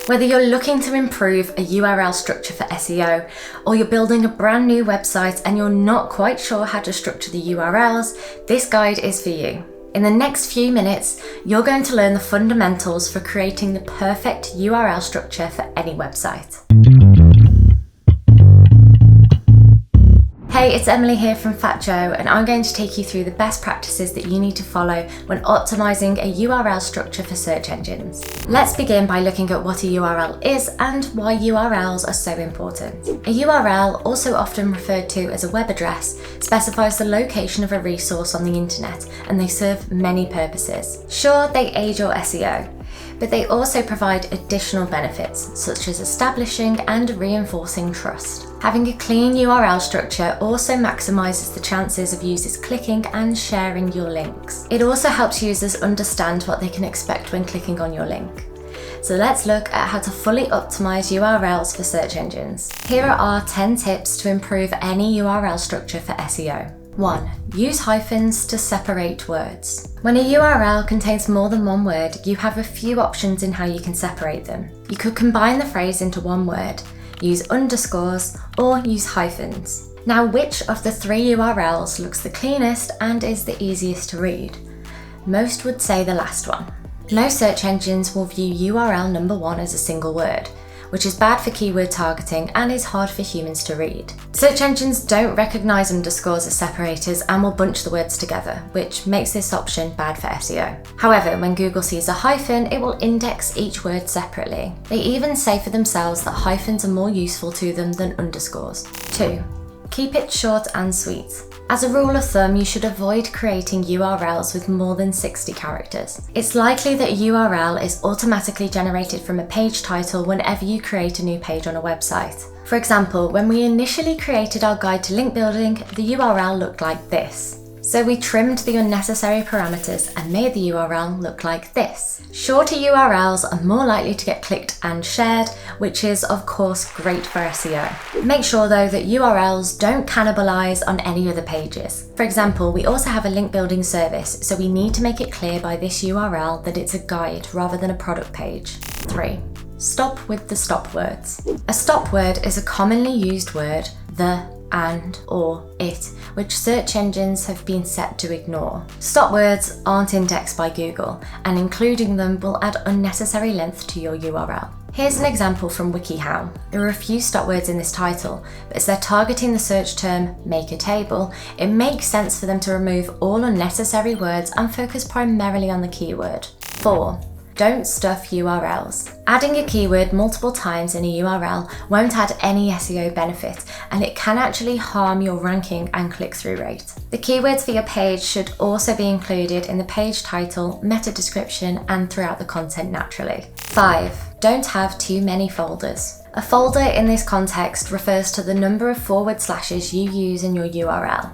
Whether you're looking to improve a URL structure for SEO, or you're building a brand new website and you're not quite sure how to structure the URLs, this guide is for you. In the next few minutes, you're going to learn the fundamentals for creating the perfect URL structure for any website. Hey, it's Emily here from Fat Joe, and I'm going to take you through the best practices that you need to follow when optimizing a URL structure for search engines. Let's begin by looking at what a URL is and why URLs are so important. A URL, also often referred to as a web address, specifies the location of a resource on the internet, and they serve many purposes. Sure, they aid your SEO, but they also provide additional benefits, such as establishing and reinforcing trust. Having a clean URL structure also maximizes the chances of users clicking and sharing your links. It also helps users understand what they can expect when clicking on your link. So let's look at how to fully optimize URLs for search engines. Here are our 10 tips to improve any URL structure for SEO. 1. Use hyphens to separate words. When a URL contains more than one word, you have a few options in how you can separate them. You could combine the phrase into one word, use underscores, or use hyphens. Now, which of the three URLs looks the cleanest and is the easiest to read? Most would say the last one. Most search engines will view URL number 1 as a single word, which is bad for keyword targeting and is hard for humans to read. Search engines don't recognize underscores as separators and will bunch the words together, which makes this option bad for SEO. However, when Google sees a hyphen, it will index each word separately. They even say for themselves that hyphens are more useful to them than underscores. 2. Keep it short and sweet. As a rule of thumb, you should avoid creating URLs with more than 60 characters. It's likely that a URL is automatically generated from a page title whenever you create a new page on a website. For example, when we initially created our guide to link building, the URL looked like this. So we trimmed the unnecessary parameters and made the URL look like this. Shorter URLs are more likely to get clicked and shared, which is of course great for SEO. Make sure though that URLs don't cannibalize on any other pages. For example, we also have a link building service, so we need to make it clear by this URL that it's a guide rather than a product page. 3. Stop with the stop words. A stop word is a commonly used word, the, and, or, it, which search engines have been set to ignore. Stop words aren't indexed by Google, and including them will add unnecessary length to your URL. Here's an example from WikiHow. There are a few stop words in this title, but as they're targeting the search term make a table, it makes sense for them to remove all unnecessary words and focus primarily on the keyword. 4. Don't stuff URLs. Adding a keyword multiple times in a URL won't add any SEO benefit, and it can actually harm your ranking and click-through rate. The keywords for your page should also be included in the page title, meta description, and throughout the content naturally. 5. Don't have too many folders. A folder in this context refers to the number of forward slashes you use in your URL.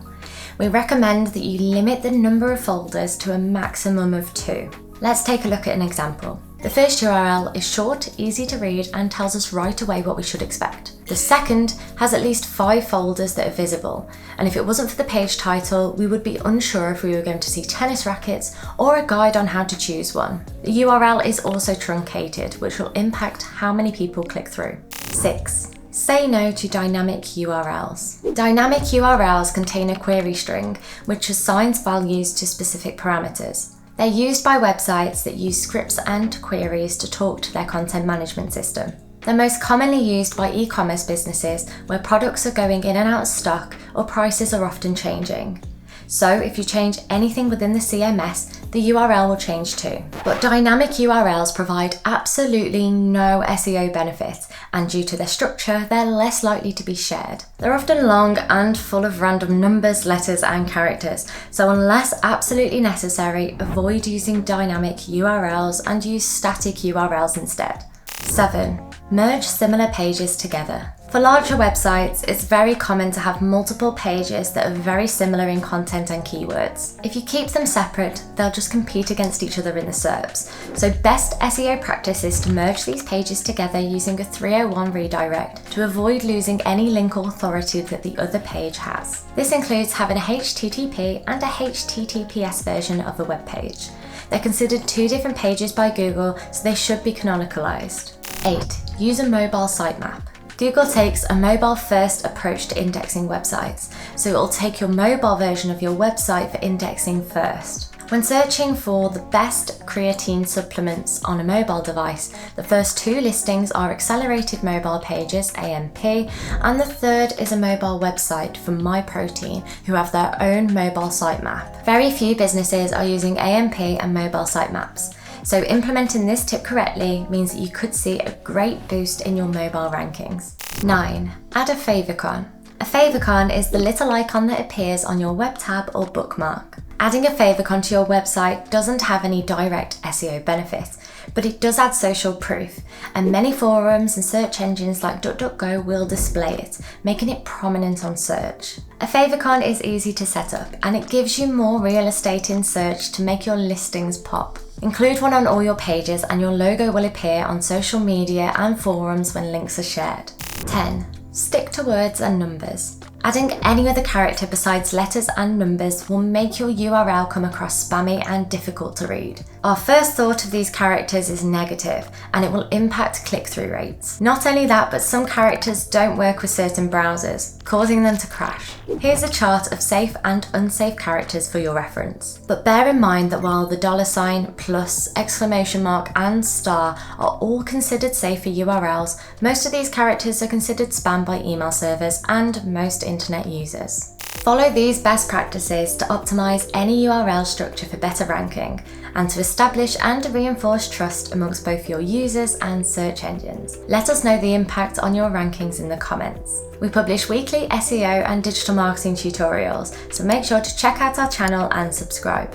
We recommend that you limit the number of folders to a maximum of 2. Let's take a look at an example. The first URL is short, easy to read, and tells us right away what we should expect. The second has at least 5 folders that are visible, and if it wasn't for the page title, we would be unsure if we were going to see tennis rackets or a guide on how to choose one. The URL is also truncated, which will impact how many people click through. 6. Say no to dynamic URLs. Dynamic URLs contain a query string, which assigns values to specific parameters. They're used by websites that use scripts and queries to talk to their content management system. They're most commonly used by e-commerce businesses where products are going in and out of stock or prices are often changing. So if you change anything within the CMS, the URL will change too. But dynamic URLs provide absolutely no SEO benefit, and due to their structure, they're less likely to be shared. They're often long and full of random numbers, letters, and characters, so unless absolutely necessary, avoid using dynamic URLs and use static URLs instead. 7. Merge similar pages together. For larger websites, it's very common to have multiple pages that are very similar in content and keywords. If you keep them separate, they'll just compete against each other in the SERPs. So best SEO practice is to merge these pages together using a 301 redirect to avoid losing any link authority that the other page has. This includes having a HTTP and a HTTPS version of the web page. They're considered two different pages by Google, so they should be canonicalized. 8. Use a mobile sitemap. Google takes a mobile-first approach to indexing websites, so it will take your mobile version of your website for indexing first. When searching for the best creatine supplements on a mobile device, the first 2 listings are accelerated mobile pages, AMP, and the third is a mobile website from MyProtein, who have their own mobile sitemap. Very few businesses are using AMP and mobile sitemaps, so implementing this tip correctly means that you could see a great boost in your mobile rankings. 9. Add a favicon. A favicon is the little icon that appears on your web tab or bookmark. Adding a favicon to your website doesn't have any direct SEO benefits, but it does add social proof, and many forums and search engines like DuckDuckGo will display it, making it prominent on search. A favicon is easy to set up, and it gives you more real estate in search to make your listings pop. Include one on all your pages and your logo will appear on social media and forums when links are shared. 10. Stick to words and numbers. Adding any other character besides letters and numbers will make your URL come across spammy and difficult to read. Our first thought of these characters is negative, and it will impact click-through rates. Not only that, but some characters don't work with certain browsers, causing them to crash. Here's a chart of safe and unsafe characters for your reference. But bear in mind that while the $, plus, exclamation mark, and star are all considered safe for URLs, most of these characters are considered spam by email servers and most internet users. Follow these best practices to optimize any URL structure for better ranking and to establish and reinforce trust amongst both your users and search engines. Let us know the impact on your rankings in the comments. We publish weekly SEO and digital marketing tutorials, so make sure to check out our channel and subscribe.